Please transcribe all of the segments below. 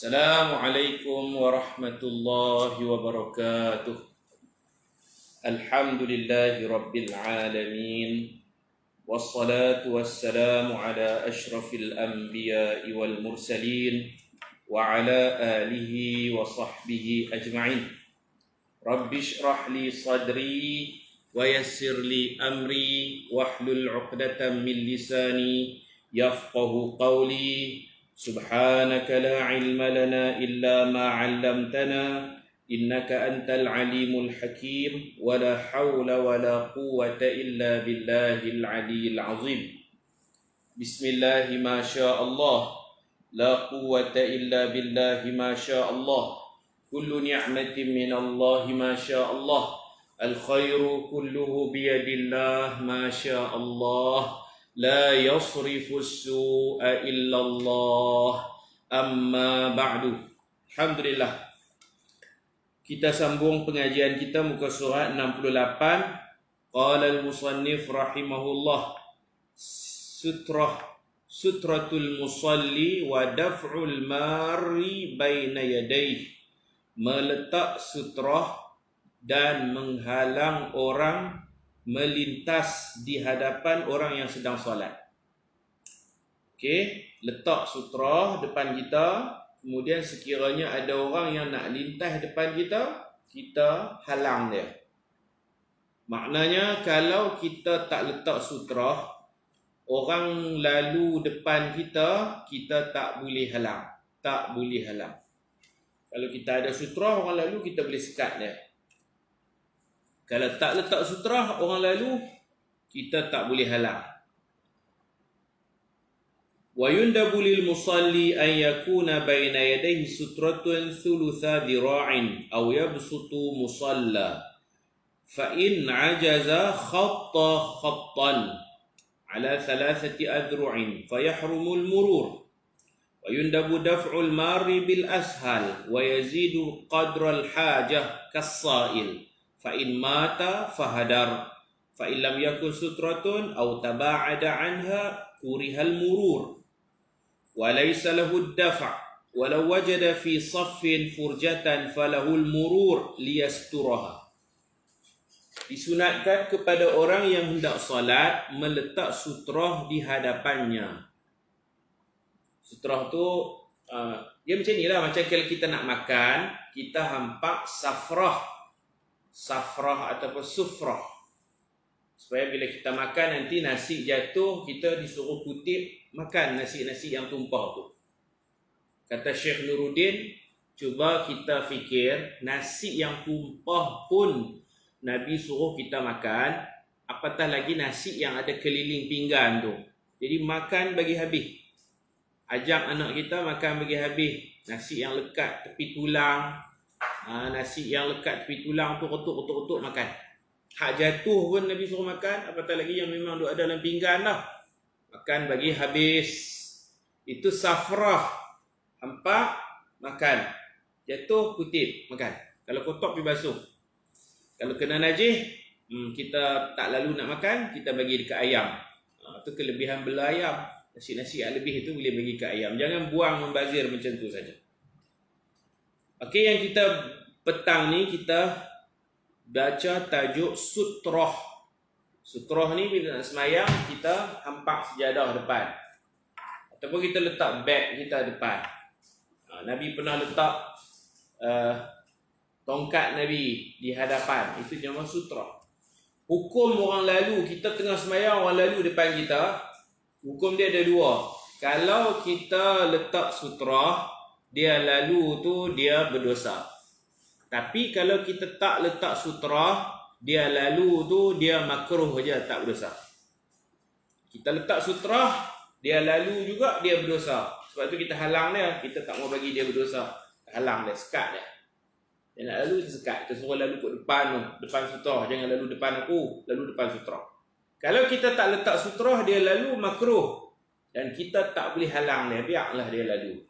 Assalamualaikum warahmatullahi wabarakatuh. Alhamdulillahi rabbil alamin. Wassalatu wassalamu ala ashrafil anbiya'i wal mursalin wa ala alihi wa sahbihi ajma'in. Rabbi shrah li sadri wa yassir li amri wahlul 'uqdatam min lisani yafqahu qawli. سبحانك لا علم لنا إلا ما علمتنا إنك أنت العليم الحكيم ولا حول ولا قوة إلا بالله العلي العظيم بسم الله ما شاء الله لا قوة إلا بالله ما شاء الله كل نعمة من الله ما شاء الله الخير كله بيد الله ما شاء الله لا يصرف السوء إلا الله أما بعد. Alhamdulillah, kita sambung pengajian kita muka surat 68. Qala al-musannif rahimahullah, sutratul musalli wa daf'ul mari baina yadayhi, meletak sutrah dan menghalang orang melintas di hadapan orang yang sedang solat. Okey, letak sutrah depan kita, kemudian sekiranya ada orang yang nak lintas depan kita, kita halang dia. Maknanya kalau kita tak letak sutrah, orang lalu depan kita, kita tak boleh halang. Tak boleh halang. Kalau kita ada sutrah, orang lalu kita boleh sekat dia. Kalau tak letak sutrah, orang lalu, kita tak boleh halang. Wa yundabu lil musalli an yakuna baina yadayhi sutratun thulutha dira'in aw yabsutu musalla fa in ajaza khatta khattan ala thalathati adru'in fa yahrumul murur. Wa yundabu daf'ul mari bil ashal wa yazidu qadra al hajah kas-sa'il. فإن مات فهدر فإن لم يكن سترة أو تباعد عنها كره المرور وليس له الدفع ولو وجد في صف فرجة فله المرور ليسترها. Disunatkan kepada orang yang hendak salat meletak sutrah di hadapannya. Sutrah tu dia macam ni lah, macam kalau kita nak makan, kita hampak safrah ataupun sufrah, supaya bila kita makan nanti nasi jatuh, kita disuruh kutip makan nasi-nasi yang tumpah tu. Kata Syekh Nuruddin, cuba kita fikir, nasi yang tumpah pun Nabi suruh kita makan, apatah lagi nasi yang ada keliling pinggan tu. Jadi makan bagi habis. Ajak anak kita makan bagi habis. Nasi yang lekat tepi tulang, nasi yang lekat tepi tulang tu retuk makan. Hak jatuh pun Nabi suruh makan, apatah lagi yang memang duk ada dalam pinggan dah. Makan bagi habis. Itu safrah. Hampak, makan. Jatuh, kutip, makan. Kalau kotor, pergi basuh. Kalau kena najis, kita tak lalu nak makan, kita bagi dekat ayam. Itu kelebihan bela ayam. Nasi-nasi yang lebih itu boleh bagi ke ayam. Jangan buang membazir macam tu saja. Okey, yang kita petang ni kita baca tajuk sutrah. Sutrah ni bila nak semayang, kita hampak sejadah depan. Ataupun kita letak beg kita depan. Nabi pernah letak tongkat Nabi di hadapan. Itu nama sutrah. Hukum orang lalu, kita tengah semayang, orang lalu depan kita, hukum dia ada dua. Kalau kita letak sutrah, dia lalu tu dia berdosa. Tapi kalau kita tak letak sutrah, dia lalu tu dia makruh je, tak berdosa. Kita letak sutrah, dia lalu juga dia berdosa. Sebab tu kita halang dia, kita tak mau bagi dia berdosa. Halang dia, sekat dia. Dia nak lalu, dia sekat. Kita suruh lalu kat depan tu, depan sutrah. Jangan lalu depan aku, lalu depan sutrah. Kalau kita tak letak sutrah, dia lalu makruh. Dan kita tak boleh halang dia, biarlah dia lalu.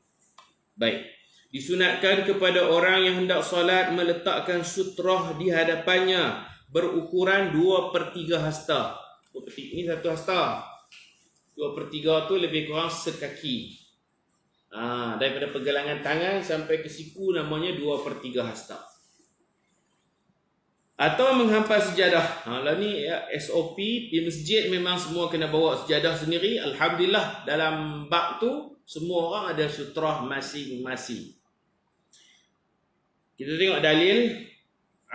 Baik, disunatkan kepada orang yang hendak solat meletakkan sutrah di hadapannya berukuran 2/3 hasta. Ini 1 hasta. 2/3 tu lebih kurang sekaki. Daripada pergelangan tangan sampai ke siku namanya 2/3 hasta. Atau menghampas sejadah. Lah ni SOP di masjid memang semua kena bawa sejadah sendiri. Alhamdulillah dalam bab tu semua orang ada sutrah masing-masing. Kita tengok dalil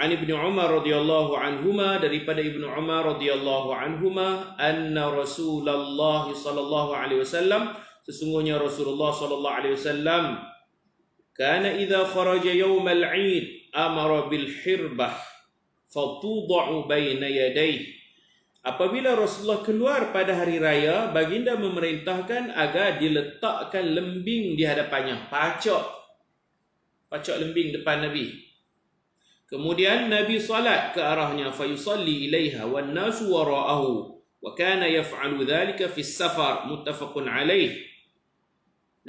an Ibnu Umar radhiyallahu anhuma, daripada Ibnu Umar radhiyallahu anhuma, anna Rasulullah sallallahu alaihi wasallam, sesungguhnya Rasulullah sallallahu alaihi wasallam, kana idza kharaja yaumal 'id amara bil hirbah fatudau baina yadayhi. Apabila Rasulullah keluar pada hari raya, baginda memerintahkan agar diletakkan lembing di hadapannya, pacak lembing depan Nabi. Kemudian Nabi salat ke arahnya, fa yusalli ilaiha wan nasu wara'ahu, wa kana yaf'alu dhalika fi safar, muttafaqun alaih.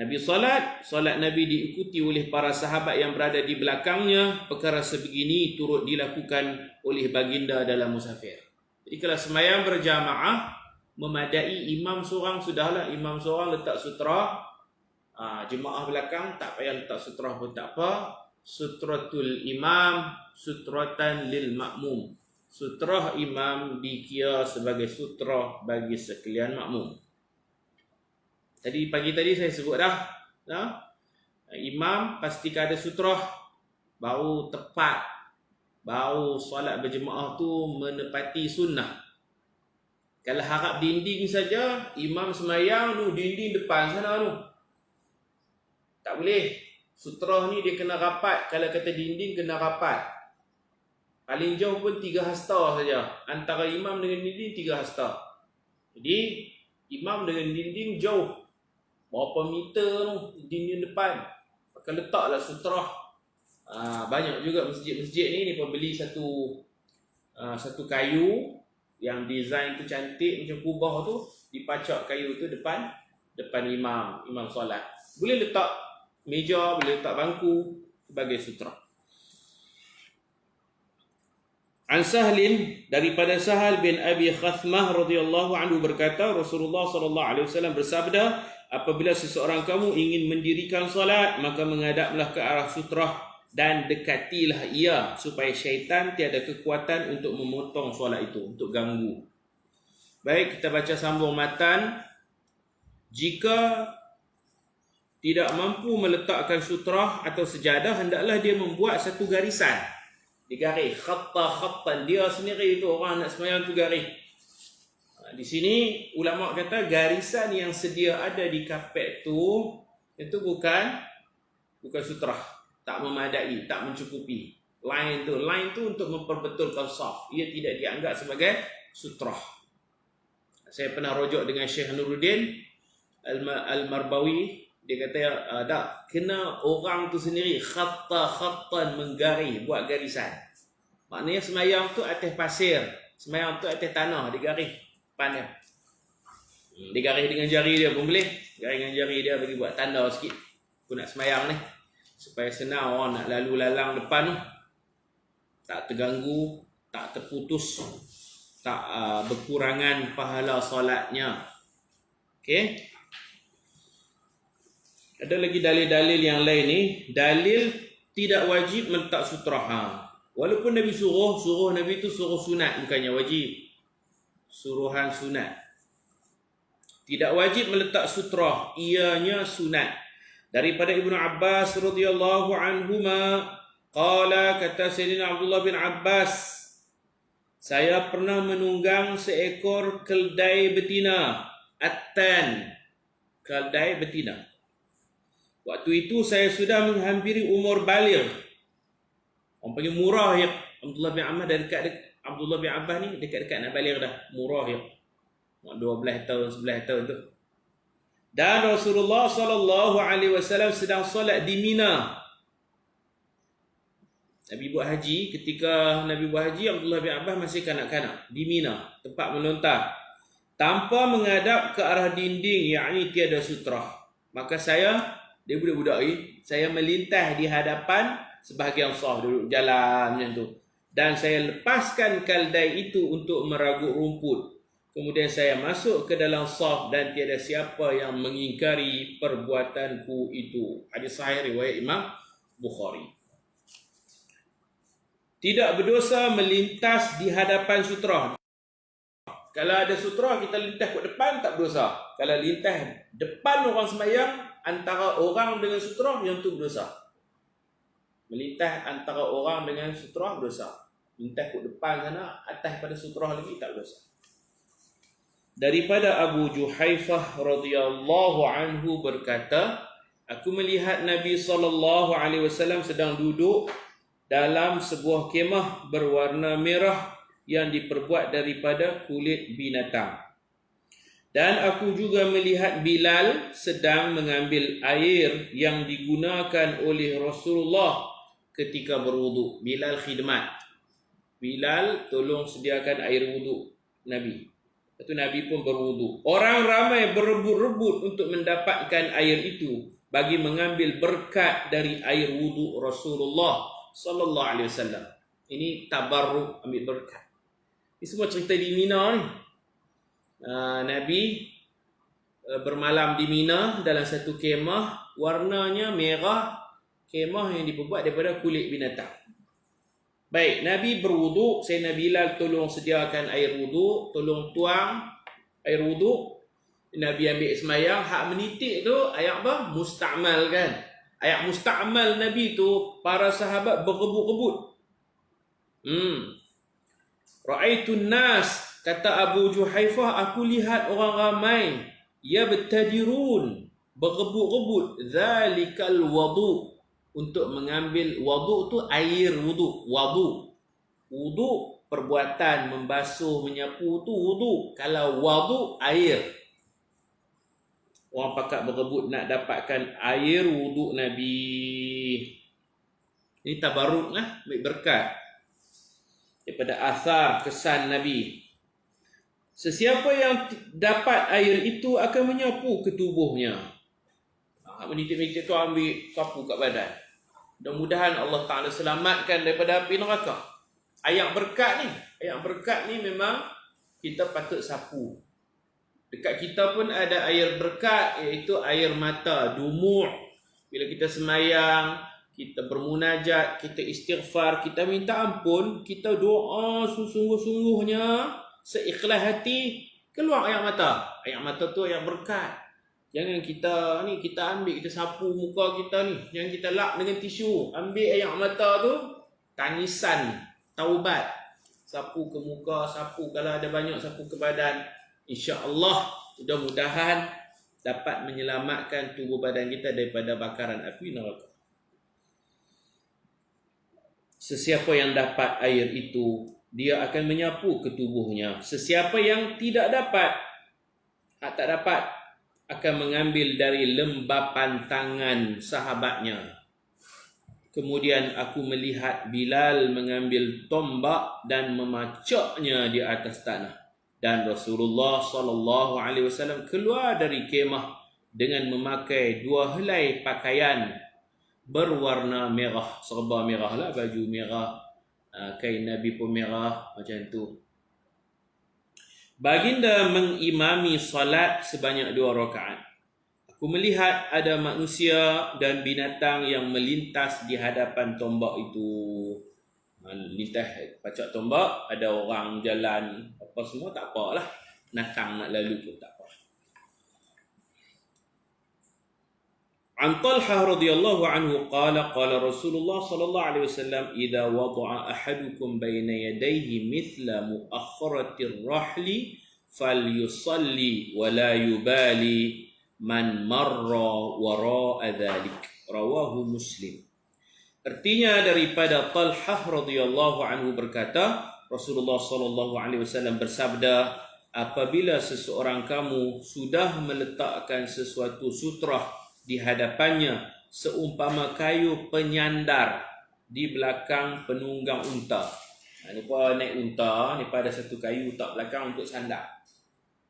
Nabi salat Nabi diikuti oleh para sahabat yang berada di belakangnya. Perkara sebegini turut dilakukan oleh baginda dalam musafir. Jadi kalau sembahyang berjamaah, memadai imam seorang sudahlah. Imam seorang letak sutra, jemaah belakang tak payah letak sutra pun tak apa. Sutratul imam sutratan lil makmum. Sutrah imam dikira sebagai sutrah bagi sekalian makmum. Tadi pagi tadi saya sebut dah, imam pastikan ada sutrah, baru tepat, baru solat berjemaah tu menepati sunnah. Kalau harap dinding saja, imam semayang tu dinding depan sana tu, tak boleh. Sutrah ni dia kena rapat. Kalau kata dinding kena rapat, paling jauh pun 3 hasta saja. Antara imam dengan dinding 3 hasta. Jadi imam dengan dinding jauh, berapa meter tu dinding depan, maka letaklah sutrah. Banyak juga masjid-masjid ni pembeli satu kayu yang design tu cantik macam kubah tu, dipacak kayu tu depan imam solat. Boleh letak meja, boleh letak bangku sebagai sutrah. An Sahlin, daripada Sahal bin Abi Khathmah radhiyallahu anhu berkata, Rasulullah sallallahu alaihi wasallam bersabda, apabila seseorang kamu ingin mendirikan solat, maka menghadaplah ke arah sutrah dan dekatilah ia, supaya syaitan tiada kekuatan untuk memotong solat itu, untuk ganggu. Baik, kita baca sambung matan. Jika tidak mampu meletakkan sutrah atau sejadah, hendaklah dia membuat satu garisan. Digaris, khattan, dia sendiri itu orang nak sembahyang tu garis. Di sini ulama kata garisan yang sedia ada di kapet tu, itu bukan sutrah, tak memadai, tak mencukupi. Line tu untuk memperbetulkan saf, ia tidak dianggap sebagai sutrah. Saya pernah rujuk dengan Syekh Nuruddin Al-Marbawi. Dia kata tak, kena orang tu sendiri khattan menggaris, buat garisan. Maknanya semayang tu atas pasir, semayang tu atas tanah, digaris depan dia. Digaris dengan jari dia pun boleh. Garis dengan jari dia bagi buat tanda sikit. Aku nak semayang ni, supaya senang orang nak lalu lalang depan tu, tak terganggu, tak terputus, tak berkurangan pahala solatnya. Okey. Ada lagi dalil-dalil yang lain ni. Dalil tidak wajib meletak sutrah. Walaupun Nabi suruh Nabi tu suruh sunat, bukannya wajib. Suruhan sunat. Tidak wajib meletak sutrah, ianya sunat. Daripada Ibnu Abbas radhiyallahu anhuma, qala, kata Sayyidina Abdullah bin Abbas, saya pernah menunggang seekor keldai betina, attan, keldai betina. Waktu itu saya sudah menghampiri umur baligh. Orang panggil murahib. Abdullah bin Abbas Abdullah bin Abbas ni dekat-dekat nak baligh dah, murahib. 12 tahun, 11 tahun tu. Dan Rasulullah sallallahu alaihi wasallam sedang solat di Mina. Nabi buat haji, ketika Nabi buat haji, Abdullah bin Abbas masih kanak-kanak di Mina, tempat melontar, tanpa menghadap ke arah dinding, yakni tiada sutrah. Maka dia budak-budak ni, saya melintas di hadapan sebahagian saf, duduk jalan macam tu. Dan saya lepaskan keldai itu untuk meragut rumput. Kemudian saya masuk ke dalam saf dan tiada siapa yang mengingkari perbuatanku itu. Hadis sahih riwayat Imam Bukhari. Tidak berdosa melintas di hadapan sutra. Kalau ada sutra kita lintas ke depan tak berdosa. Kalau lintas depan orang sembahyang antara orang dengan sutra yang tu berdosa. Melintas antara orang dengan sutra berdosa. Lintas ke depan sana atas pada sutra lagi tak berdosa. Daripada Abu Juhaifah radhiyallahu anhu berkata, aku melihat Nabi SAW sedang duduk dalam sebuah kemah berwarna merah yang diperbuat daripada kulit binatang. Dan aku juga melihat Bilal sedang mengambil air yang digunakan oleh Rasulullah ketika berwuduk. Bilal khidmat. Bilal tolong sediakan air wuduk Nabi. Lepas tu Nabi pun berwuduk. Orang ramai berebut-rebut untuk mendapatkan air itu bagi mengambil berkat dari air wuduk Rasulullah sallallahu alaihi wasallam. Ini tabarruk, ambil berkat. Ini semua cerita di Mina ni. Nabi bermalam di Mina dalam satu kemah warnanya merah, kemah yang diperbuat daripada kulit binatang. Baik, Nabi berwuduk, Sayyidina Bilal tolong sediakan air wuduk, tolong tuang air wuduk. Nabi ambil semayang, hak menitik tu ayat apa? Musta'mal kan. Ayat musta'mal Nabi tu para sahabat berebut-rebut. Ra'aitun nas, kata Abu Juhaifah, aku lihat orang ramai yabtadirun, berebut-rebut zalikal wudu, untuk mengambil wudu tu air wudu. Wudu perbuatan membasuh menyapu tu wudu. Kalau wudu air. Orang pakat berebut nak dapatkan air wudu Nabi. Ini tabarruk lah, ambil berkat daripada asar kesan Nabi. Sesiapa yang dapat air itu akan menyapu ke tubuhnya. Menitik-menitik tu ambil sapu kat badan. Mudah-mudahan Allah Ta'ala selamatkan daripada api neraka. Ayat berkat ni memang kita patut sapu. Dekat kita pun ada air berkat, iaitu air mata, dumu'. Bila kita semayang, kita bermunajat, kita istighfar, kita minta ampun, kita doa sungguh-sungguhnya, seikhlas hati, keluar air mata. Air mata tu air berkat. Jangan kita ambil, kita sapu muka kita ni. Jangan kita lap dengan tisu. Ambil air mata tu, tangisan, taubat. Sapu ke muka, sapu kalau ada banyak, sapu ke badan. InsyaAllah, mudah-mudahan dapat menyelamatkan tubuh badan kita daripada bakaran api neraka. Sesiapa yang dapat air itu, dia akan menyapu ke tubuhnya. Sesiapa yang tidak dapat, tak dapat, akan mengambil dari lembapan tangan sahabatnya. Kemudian aku melihat Bilal mengambil tombak dan memacaknya di atas tanah. Dan Rasulullah SAW keluar dari kemah dengan memakai 2 helai pakaian berwarna merah. Serba merah lah, baju merah, kain Nabi pun merah, macam tu. Baginda mengimami salat sebanyak 2 rakaat. Aku melihat ada manusia dan binatang yang melintas di hadapan tombak itu. Lintas pacak tombak, ada orang jalan, apa semua tak apalah. Natang nak lalu pun tak apa. An Talhah radhiyallahu anhu qala Rasulullah sallallahu alaihi wasallam idza wada'a ahadukum baina yadayhi mithla mu'akhkharatir rahli falyusalli wa la yubali man marra wara'a dhalik. Rawahu Muslim. Artinya daripada Talhah radhiyallahu anhu berkata, Rasulullah sallallahu alaihi wasallam bersabda, apabila seseorang kamu sudah meletakkan sesuatu sutrah di hadapannya seumpama kayu penyandar di belakang penunggang unta. Ni pun naik unta, ni pada satu kayu tak belakang untuk sandak.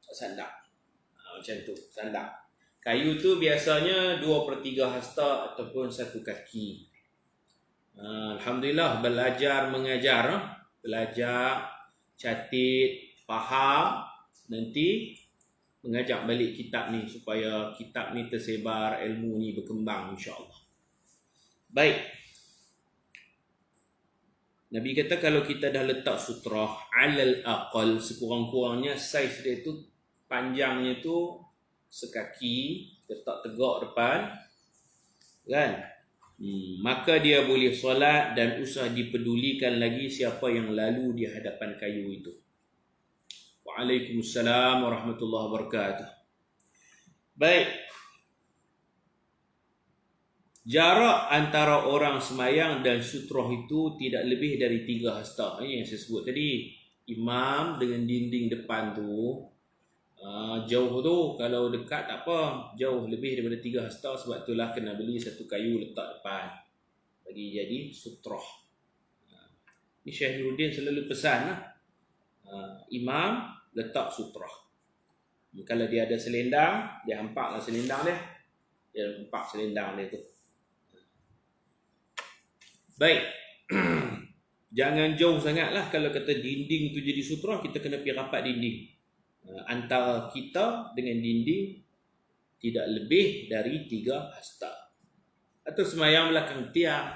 Macam tu, sandak. Kayu tu biasanya 2/3 hasta ataupun 1 kaki. Alhamdulillah belajar mengajar, belajar, catit, faham, nanti mengajak balik kitab ni supaya kitab ni tersebar, ilmu ni berkembang insya-Allah. Baik. Nabi kata kalau kita dah letak sutrah alal aqal, sekurang-kurangnya saiz dia tu panjangnya tu sekaki, letak tegak depan kan, maka dia boleh solat dan usah dipedulikan lagi siapa yang lalu di hadapan kayu itu. Waalaikumsalam warahmatullahi wabarakatuh. Baik. Jarak antara orang semayang dan sutrah itu tidak lebih dari 3 hasta. Ini yang saya sebut tadi. Imam dengan dinding depan tu jauh tu, kalau dekat tak apa, jauh lebih daripada 3 hasta, sebab itulah kena beli satu kayu letak depan bagi jadi sutrah. Ini Syekh Nuruddin selalu pesan lah. Imam letak sutrah. Kalau dia ada selendang, dia hampaklah selendang dia. Dia hampak selendang dia tu. Baik. Jangan jauh sangatlah. Kalau kata dinding tu jadi sutrah, kita kena pergi rapat dinding. Antara kita dengan dinding tidak lebih dari 3 hasta. Atau semayang belakang tiang.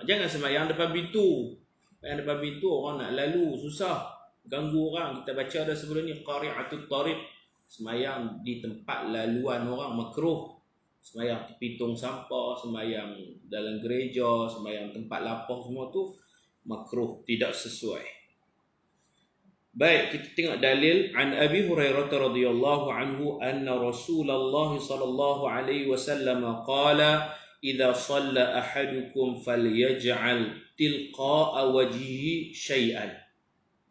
Jangan semayang depan pintu. Semayang depan pintu orang nak lalu susah, ganggu orang. Kita baca dah sebelum ni qari'atut tariq, semayang di tempat laluan orang makruh. Semayang tepi tong sampah, semayang dalam gereja, semayang tempat lapang, semua tu makruh, tidak sesuai. Baik, kita tengok dalil. An Abi Hurairah radhiyallahu anhu anna Rasulullah sallallahu alaihi wasallam qala idza shalla ahadukum falyaj'al tilqa'a wajhihi syai'an.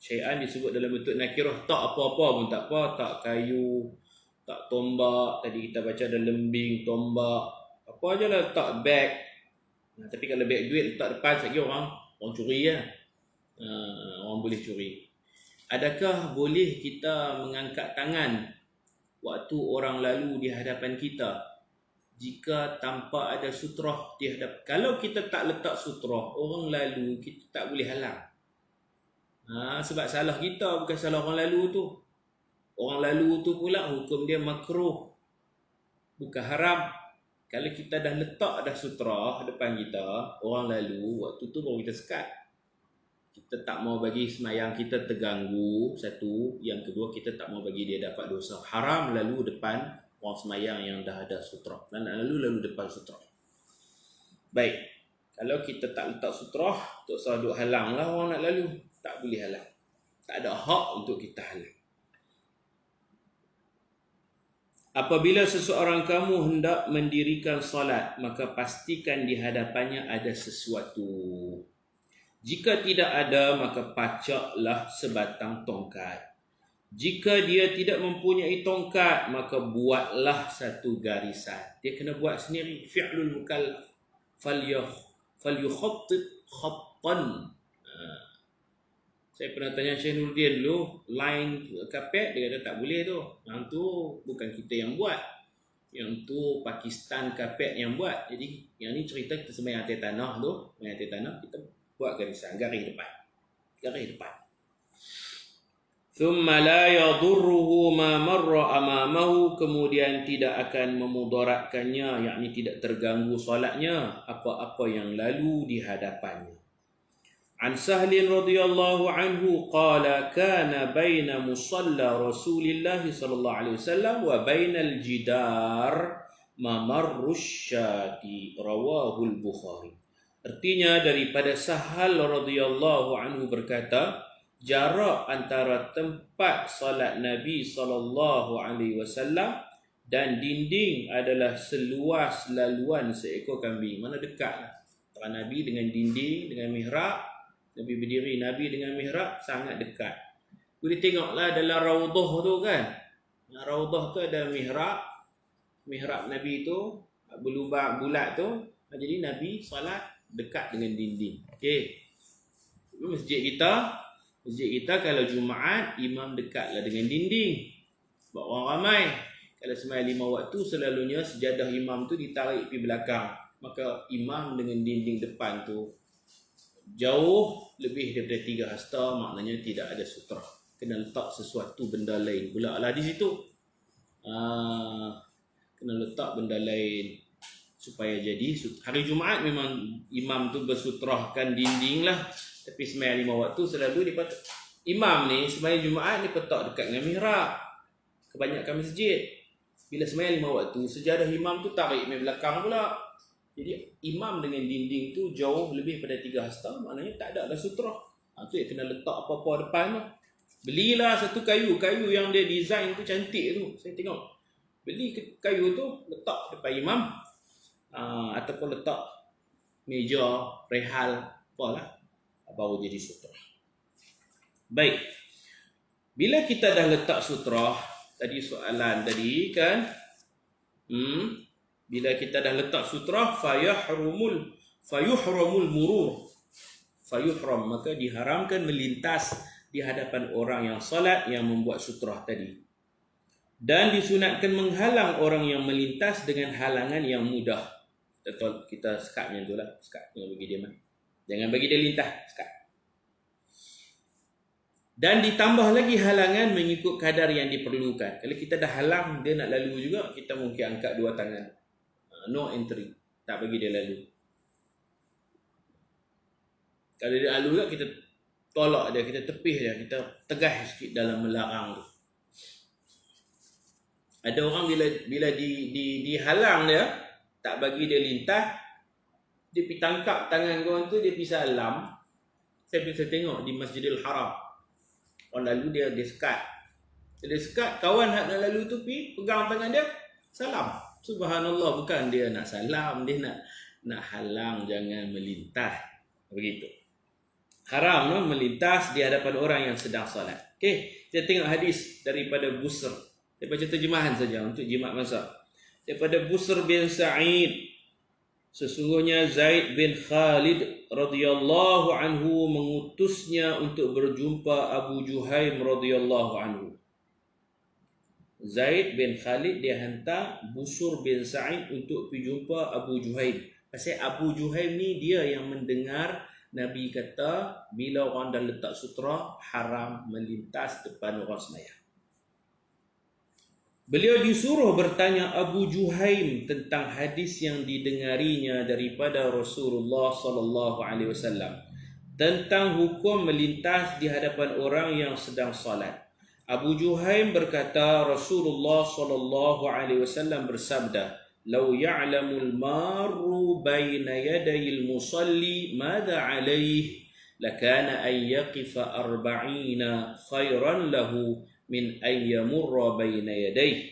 Syai'an disebut dalam bentuk nakirah, tak apa-apa pun tak apa, tak kayu, tak tombak, tadi kita baca ada lembing, tombak, apa aja lah, tak beg. Tapi kalau beg duit letak depan, lagi orang curi lah. Orang boleh curi. Adakah boleh kita mengangkat tangan waktu orang lalu di hadapan kita jika tanpa ada sutrah di hadap? Kalau kita tak letak sutrah, orang lalu kita tak boleh halang. Sebab salah kita, bukan salah orang lalu tu. Orang lalu tu pula hukum dia makruh, bukan haram. Kalau kita dah letak dah sutrah depan kita, orang lalu, waktu tu baru kita sekat. Kita tak mau bagi semayang kita terganggu, satu. Yang kedua, kita tak mau bagi dia dapat dosa. Haram lalu depan orang semayang yang dah ada sutrah. Dan lalu depan sutrah. Baik. Kalau kita tak letak sutrah, tak usah duk halang lah orang nak lalu. Tak boleh halang. Tak ada hak untuk kita halang. Apabila seseorang kamu hendak mendirikan solat, maka pastikan di hadapannya ada sesuatu. Jika tidak ada, maka pacaklah sebatang tongkat. Jika dia tidak mempunyai tongkat, maka buatlah satu garisan. Dia kena buat sendiri. Fi'lul mukallaf. Falyukhattib khattan. Saya pernah tanya Syekh Nuruddin dulu, line kapet, dia kata tak boleh tu. Yang tu bukan kita yang buat. Yang tu Pakistan kapet yang buat. Jadi yang ni cerita kita semayang atas tanah tu. Semayang atas tanah, kita buat garisan, garis depan. Garis depan. Thumma la yadurruhu ma marra amamahu, kemudian tidak akan memudaratkannya, yakni tidak terganggu solatnya apa-apa yang lalu di hadapannya. An Sahlin radhiyallahu anhu qala kana baina musalla Rasulillah sallallahu alaihi wasallam wa bainal jidar mamarrush syati, rawahu al-Bukhari. Artinya daripada Sahal radhiyallahu anhu berkata, jarak antara tempat salat Nabi sallallahu alaihi wasallam dan dinding adalah seluas laluan seekor kambing. Mana dekatlah antara Nabi dengan dinding, dengan mihrab. Nabi berdiri, Nabi dengan mihrab sangat dekat. Boleh tengoklah dalam raudhah tu kan. Raudhah tu ada mihrab. Mihrab Nabi tu berlubang bulat tu. Jadi Nabi salat dekat dengan dinding. Okey. Masjid kita kalau Jumaat, imam dekatlah dengan dinding. Sebab orang ramai. Kalau sembahyang 5 waktu, selalunya sejadah imam tu ditarik pergi belakang. Maka imam dengan dinding depan tu jauh lebih daripada 3 hasta, maknanya tidak ada sutrah. kena letak sesuatu benda lain pula lah di situ. Kena letak benda lain supaya jadi. Hari Jumaat memang imam tu bersutrahkan dinding lah, tapi sembahyang 5 waktu selalu imam ni sembahyang Jumaat ni petak dekat dengan mihrab. Kebanyakan masjid bila sembahyang 5 waktu, sejadah imam tu tarik main belakang pula. Jadi imam dengan dinding tu jauh lebih pada 3 hasta, maknanya tak ada dah sutrah. Tu yang kena letak apa-apa depan tu. Belilah satu kayu yang dia design tu cantik tu. Saya tengok. Beli kayu tu letak depan imam, ataupun letak meja, rehal, apalah, baru jadi sutrah. Baik. Bila kita dah letak sutrah, tadi soalan tadi kan, bila kita dah letak sutrah, fayuhramul murur. Fayuhram, maka diharamkan melintas di hadapan orang yang salat yang membuat sutrah tadi. Dan disunatkan menghalang orang yang melintas dengan halangan yang mudah. Kita sekat macam tu lah. Sekat, jangan bagi dia mati. Jangan bagi dia lintah, sekat. Dan ditambah lagi halangan mengikut kadar yang diperlukan. Kalau kita dah halang, dia nak lalu juga, kita mungkin angkat 2 tangan. No entry. Tak bagi dia lalu. Kalau dia lalu juga, kita tolak dia, kita tepih dia, kita tegah sikit dalam melarang tu. Ada orang bila dihalang dia, tak bagi dia lintah, dia pergi tangkap tangan kawan tu, dia pergi salam. Saya bisa tengok di Masjidil Haram. Orang lalu dia sekat. Dia sekat, kawan hak nak lalu tu pergi pegang tangan dia, salam. Subhanallah, bukan dia nak salam, dia nak halang jangan melintas. Begitu. Haram melintas di hadapan orang yang sedang salat. Okey, kita tengok hadis daripada Busr. Saya baca terjemahan saja untuk jimat masa. Daripada Busr bin Sa'id, sesungguhnya Zaid bin Khalid radhiyallahu anhu mengutusnya untuk berjumpa Abu Juhaim radhiyallahu anhu. Zaid bin Khalid dia hantar Busr bin Sa'id untuk pergi jumpa Abu Juhaim. Pasal Abu Juhaim ni dia yang mendengar Nabi kata bila orang dah letak sutra haram melintas depan orang sembahyang. Beliau disuruh bertanya Abu Juhaim tentang hadis yang didengarinya daripada Rasulullah sallallahu alaihi wasallam tentang hukum melintas di hadapan orang yang sedang salat. Abu Juhaim berkata Rasulullah sallallahu alaihi wasallam bersabda, "Lau ya'lamul marru baina yadayil musalli madza 'alaihi lakana an yaqifa 40 khairan lahu min an yamurra baina yadayhi."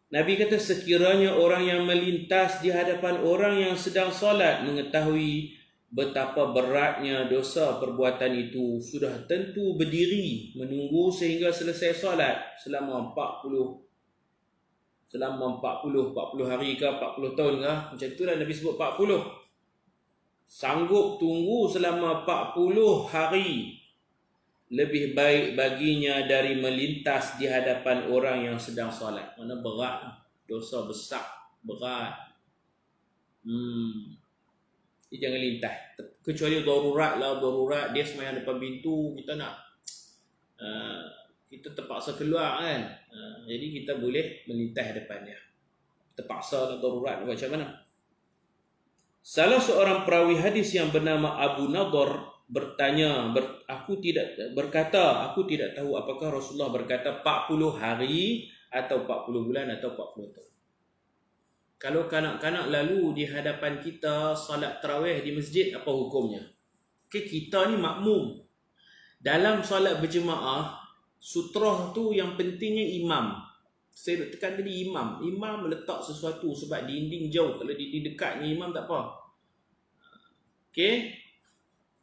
Nabi kata sekiranya orang yang melintas di hadapan orang yang sedang salat mengetahui betapa beratnya dosa perbuatan itu, sudah tentu berdiri menunggu sehingga selesai salat selama 40 hari ke 40 tahun ke, macam itulah Nabi sebut 40. Sanggup tunggu selama 40 hari lebih baik baginya dari melintas di hadapan orang yang sedang solat. Mana berat, dosa besar, berat. Dia jangan lintas. Kecuali darurat lah, darurat dia sembahyang depan pintu, kita nak kita terpaksa keluar kan. Jadi kita boleh melintas depan dia. Terpaksa lah darurat, macam mana? Salah seorang perawi hadis yang bernama Abu Nadhr bertanya, aku tidak tahu apakah Rasulullah berkata 40 hari atau 40 bulan atau 40 tahun. Kalau kanak-kanak lalu di hadapan kita salat tarawih di masjid, apa hukumnya? Kita ni makmum. Dalam salat berjemaah, sutrah tu yang pentingnya imam. Saya tekan tadi imam. Imam letak sesuatu sebab dinding jauh. Kalau dinding dekatnya imam tak apa. Okey.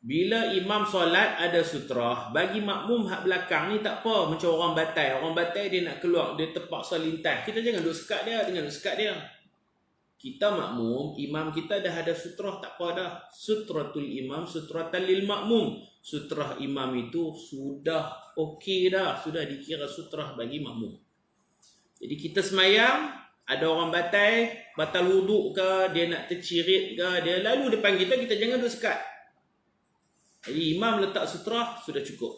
Bila imam solat ada sutrah, bagi makmum hak belakang ni tak apa, macam orang batai. Orang batai dia nak keluar, dia terpaksa lintas. Kita jangan duduk sekat dia, dengan sekat dia. Kita makmum, imam kita dah ada sutrah, tak apa dah. Sutratul imam, sutratan lil makmum. Sutrah imam itu sudah okey dah, sudah dikira sutrah bagi makmum. Jadi kita semayang, ada orang batai, batal wuduk ke, dia nak tercirit ke, dia lalu depan kita, kita jangan duduk sekat. Jadi imam letak sutrah, sudah cukup.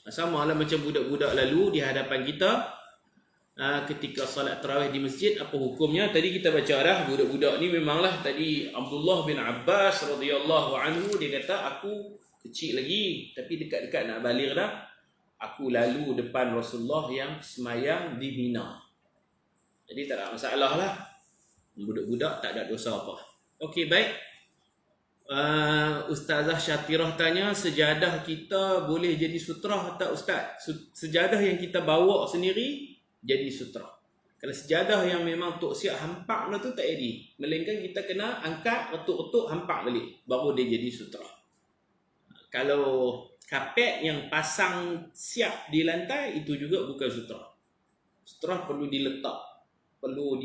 Sama lah macam budak-budak lalu di hadapan kita ketika solat tarawih di masjid, apa hukumnya? Tadi kita baca dah, budak-budak ni memanglah tadi Abdullah bin Abbas radhiyallahu anhu dia kata, aku kecil lagi tapi dekat-dekat nak balik dah, aku lalu depan Rasulullah yang semayang di Mina. Jadi tak ada masalah lah, budak-budak tak ada dosa apa. Okey, baik. Ustazah Syatirah tanya, sejadah kita boleh jadi sutrah tak Ustaz? Sejadah yang kita bawa sendiri jadi sutrah. Kalau sejadah yang memang tok siap hampak lah tu tak jadi, melainkan kita kena angkat, retuk-retuk, hampak balik, baru dia jadi sutrah. Kalau kapet yang pasang siap di lantai, itu juga bukan sutrah. Sutrah perlu diletak, perlu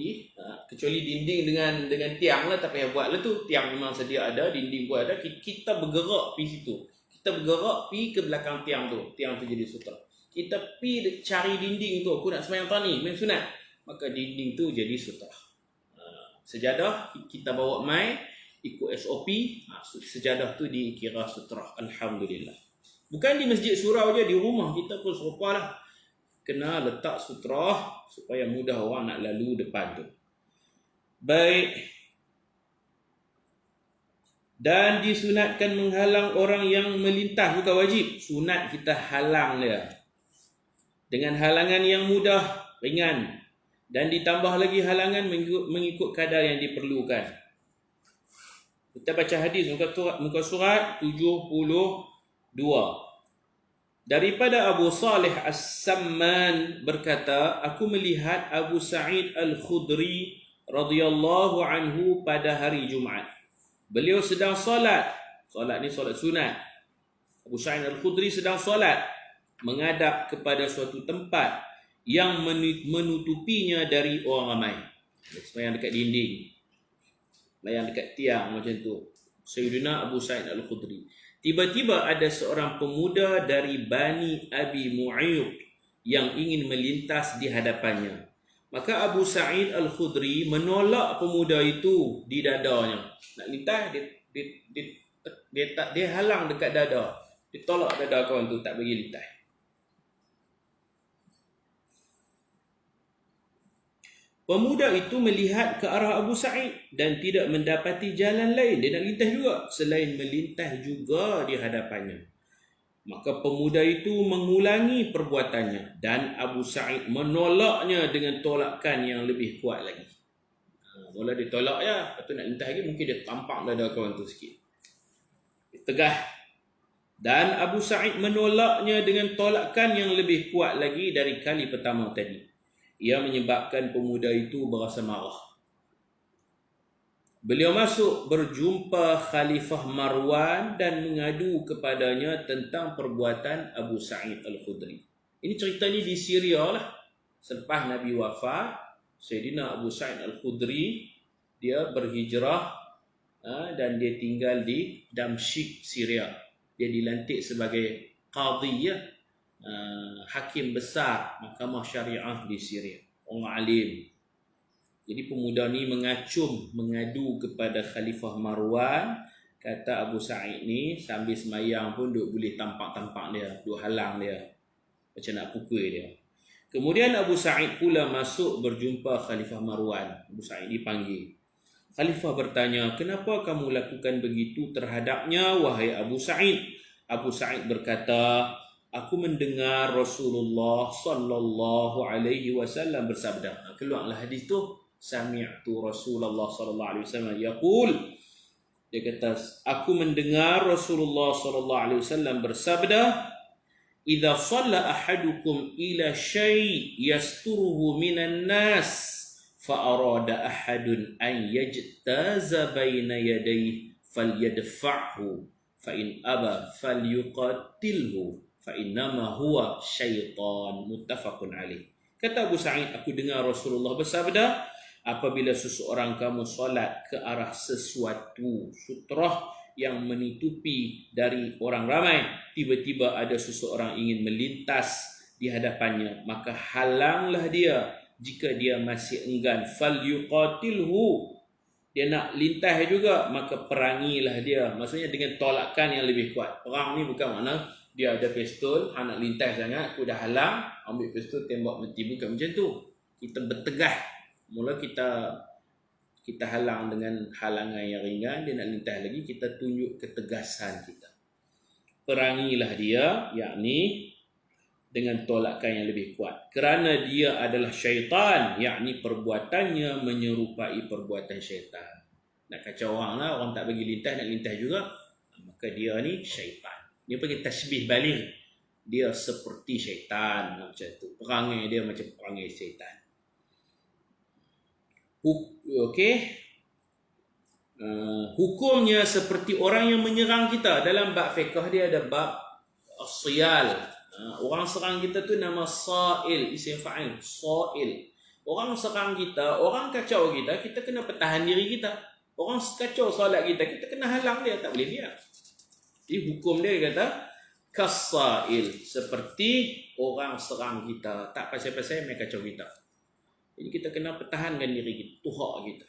kecuali dinding dengan tiang lah, tapi yang buat lah tu tiang memang sedia ada, dinding pun ada, kita bergerak pergi situ, kita bergerak pergi ke belakang tiang tu jadi sutrah. Kita pergi cari dinding tu, aku nak sembahyang tahun ni, main sunat, maka dinding tu jadi sutrah. Sejadah kita bawa mai ikut SOP, sejadah tu dikira sutrah. Alhamdulillah. Bukan di masjid surau je, di rumah kita pun serupa lah, kena letak sutrah supaya mudah orang nak lalu depan tu. Baik. Dan disunatkan menghalang orang yang melintas, bukan wajib. Sunat kita halang dia dengan halangan yang mudah, ringan, dan ditambah lagi halangan mengikut kadar yang diperlukan. Kita baca hadis muka surat 72. Daripada Abu Salih As-Samman berkata, aku melihat Abu Sa'id Al-Khudri radhiyallahu anhu pada hari Jumaat. Beliau sedang solat. Solat ni solat sunat. Abu Sa'id Al-Khudri sedang solat, menghadap kepada suatu tempat yang menutupinya dari orang ramai. Sembahyang dekat dinding, sembahyang dekat tiang macam tu. Sayyidina Abu Sa'id Al-Khudri. Tiba-tiba ada seorang pemuda dari Bani Abi Mu'ayyub yang ingin melintas di hadapannya. Maka Abu Sa'id Al-Khudri menolak pemuda itu di dadanya. Nak lintas, dia halang dekat dada. Dia tolak dada kawan tu, tak bagi lintas. Pemuda itu melihat ke arah Abu Sa'id dan tidak mendapati jalan lain. Dia nak lintas juga, selain melintas juga di hadapannya. Maka pemuda itu mengulangi perbuatannya dan Abu Sa'id menolaknya dengan tolakan yang lebih kuat lagi. Mula dia tolak ya, lepas tu nak lintas lagi, mungkin dia tampak dada kawan tu sikit. Dia tegah. Dan Abu Sa'id menolaknya dengan tolakan yang lebih kuat lagi dari kali pertama tadi. Ia menyebabkan pemuda itu berasa marah. Beliau masuk berjumpa Khalifah Marwan dan mengadu kepadanya tentang perbuatan Abu Sa'id Al-Khudri. Ini ceritanya di Syria lah. Selepas Nabi wafat, Sayyidina Abu Sa'id Al-Khudri dia berhijrah dan dia tinggal di Damsyik, Syria. Dia dilantik sebagai qadhi, hakim besar mahkamah syariah di Syria, orang alim. Jadi pemuda ni mengadu kepada Khalifah Marwan, kata Abu Sa'id ni sambil semayang pun duk boleh tampak-tampak dia, duk halang dia, macam nak pukul dia. Kemudian Abu Sa'id pula masuk berjumpa Khalifah Marwan. Abu Sa'id dipanggil. Khalifah bertanya, kenapa kamu lakukan begitu terhadapnya wahai Abu Sa'id? Abu Sa'id berkata, aku mendengar Rasulullah sallallahu alaihi wasallam bersabda. Keluarlah hadis tu, sami'tu Rasulullah sallallahu alaihi wasallam yaqul. Dia kata, aku mendengar Rasulullah sallallahu alaihi wasallam bersabda, idza shalla ahadukum ila syai' yasturuhu minan nas fa arada ahadun an yajtaza baina yadayhi falyadfa'hu fa in aba falyuqatilhu fa innama huwa syaitan. Muttafaqun alaih. Kata Abu Sa'id, aku dengar Rasulullah bersabda, apabila seseorang kamu solat ke arah sesuatu sutrah yang menutupi dari orang ramai, tiba-tiba ada seseorang ingin melintas di hadapannya, maka halanglah dia. Jika dia masih enggan, falyuqatilhu, dia nak lintas juga, maka perangilah dia. Maksudnya dengan tolakan yang lebih kuat. Perang ni bukan makna Dia ada pistol, nak lintas sangat, aku dah halang, ambil pistol tembak mati. Bukan macam tu. Kita bertegah. Mula kita halang dengan halangan yang ringan, dia nak lintas lagi, kita tunjuk ketegasan kita. Perangilah dia, yakni dengan tolakan yang lebih kuat. Kerana dia adalah syaitan, yakni perbuatannya menyerupai perbuatan syaitan. Nak kacau orang lah, orang tak bagi lintas, nak lintas juga, maka dia ni syaitan. Dia panggil tasbih baligh. Dia seperti syaitan macam tu. Perangai dia macam perangai syaitan. Okey. Hukumnya seperti orang yang menyerang kita. Dalam bab fiqh dia ada bab as-siyal. Orang serang kita tu nama sa'il, isim fa'il, sa'il. Orang serang kita, orang kacau kita, kita kena pertahan diri kita. Orang kacau solat kita, kita kena halang dia, tak boleh biar. Jadi hukum dia kata kasail, seperti orang serang kita, tak pasal-pasal mereka kacau kita. Jadi kita kena pertahankan diri kita, tuhak kita.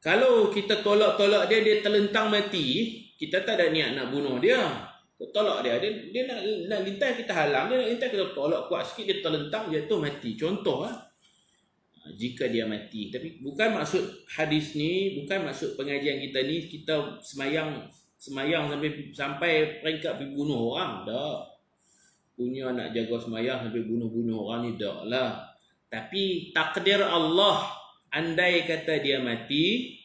Kalau kita tolak-tolak dia, dia terlentang mati, kita tak ada niat nak bunuh dia. Kita tolak dia nak lintas, kita halang. Dia nak lintas, kita tolak kuat sikit, dia terlentang, jatuh mati. Contoh lah. Jika dia mati. Tapi bukan maksud hadis ni, bukan maksud pengajian kita ni, kita semayang sampai peringkat pergi bunuh orang. Tak. Punya nak jaga semayang sampai bunuh-bunuh orang ni, tak lah. Tapi takdir Allah, andai kata dia mati,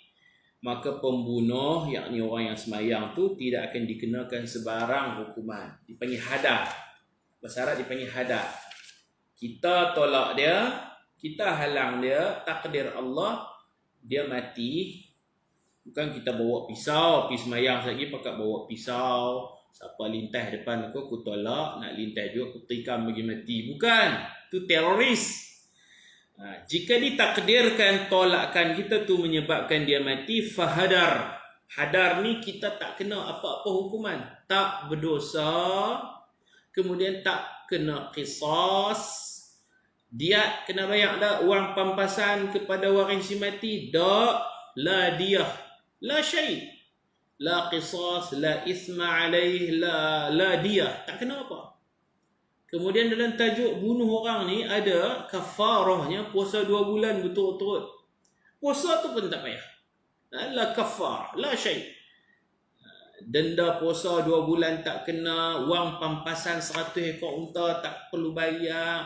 maka pembunuh, yakni orang yang semayang tu, tidak akan dikenakan sebarang hukuman. Dipanggil hadar. Bahasa Arab dipanggil hadar. Kita tolak dia, kita halang dia, takdir Allah, dia mati. Bukan kita bawa pisau, pergi semayang lagi pakai bawa pisau. Siapa lintas depan aku tolak, nak lintas juga, aku tikam bagi mati. Bukan, itu teroris. Jika ditakdirkan tolakan kita tu menyebabkan dia mati, fahadar. Hadar ni kita tak kena apa-apa hukuman. Tak berdosa, kemudian tak kena qisas. Dia kena bayar dah wang pampasan kepada waris mati? Tak. La diyah. La syai', la qisas, la isma alaih, la diyah. Tak kena apa. Kemudian dalam tajuk bunuh orang ni ada kafarahnya, puasa 2 bulan berturut-turut. Puasa tu pun tak payah. La kafar, la syai'. Denda puasa 2 bulan tak kena, wang pampasan 100 ekor unta tak perlu bayar.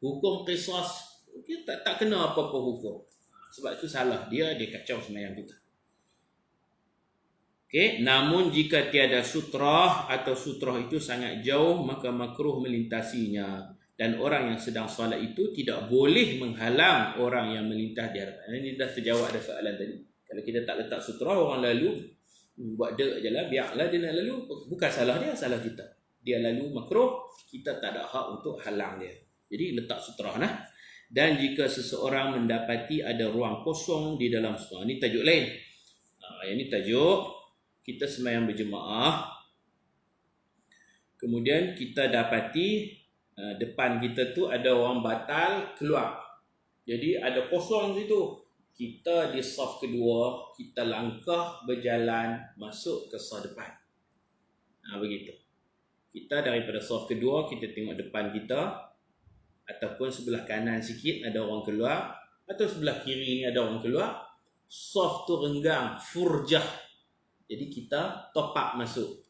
Hukum qisas, kita tak kena apa-apa hukum. Sebab itu salah dia kacau sembahyang kita. Okay. Namun jika tiada sutrah atau sutrah itu sangat jauh, maka makruh melintasinya. Dan orang yang sedang solat itu tidak boleh menghalang orang yang melintas di hadapan. Ini dah terjawab ada soalan tadi. Kalau kita tak letak sutrah, orang lalu buat dek je lah, biarlah dia nak lalu. Bukan salah dia, salah kita. Dia lalu makruh, kita tak ada hak untuk halang dia. Jadi letak sutrah nah. Dan jika seseorang mendapati ada ruang kosong di dalam sutrah, ini tajuk lain. Yang ini tajuk kita sembahyang berjemaah, kemudian kita dapati depan kita tu ada orang batal keluar, jadi ada kosong situ. Kita di saf kedua, kita langkah berjalan masuk ke saf depan. Begitu. Kita daripada saf kedua, kita tengok depan kita, ataupun sebelah kanan sikit ada orang keluar, atau sebelah kiri ni ada orang keluar. Saf tu renggang, furjah. Jadi kita topak masuk.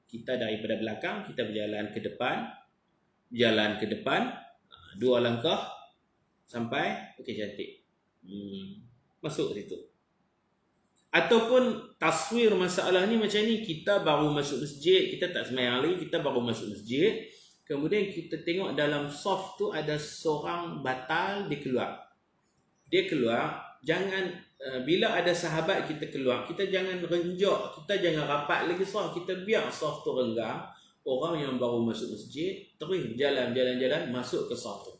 Kita daripada belakang, kita berjalan ke depan. Jalan ke depan. 2 langkah. Sampai, okey cantik. Masuk situ. Ataupun taswir masalah ni macam ni. Kita baru masuk masjid. Kita tak sembahyang lagi. Kita baru masuk masjid. Kemudian kita tengok dalam saf tu ada seorang batal, dia keluar. Dia keluar. Jangan bila ada sahabat kita keluar, kita jangan renjak, kita jangan rapat lagi saf, kita biar saf tu renggang. Orang yang baru masuk masjid terus jalan masuk ke saf tu.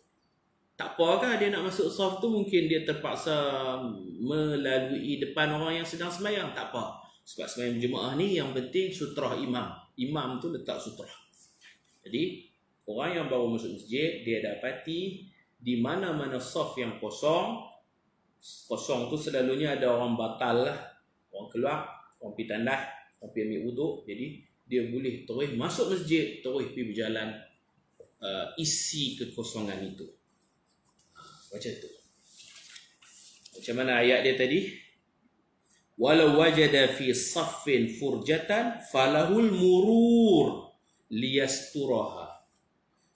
Tak apakah dia nak masuk saf tu, mungkin dia terpaksa melalui depan orang yang sedang sembahyang, tak apa. Sebab sembahyang jemaah ni yang penting sutrah imam. Imam tu letak sutrah. Jadi orang yang baru masuk masjid, dia dapati di mana-mana saf yang kosong tu selalunya ada orang batal lah. Orang keluar, orang pergi tandas, orang pergi ambil wuduk. Jadi dia boleh terus masuk masjid, terus pergi berjalan, isi kekosongan itu. Macam tu. Macam mana ayat dia tadi? Walau wajada fi saffin furjatan falahul murur liyasturaha.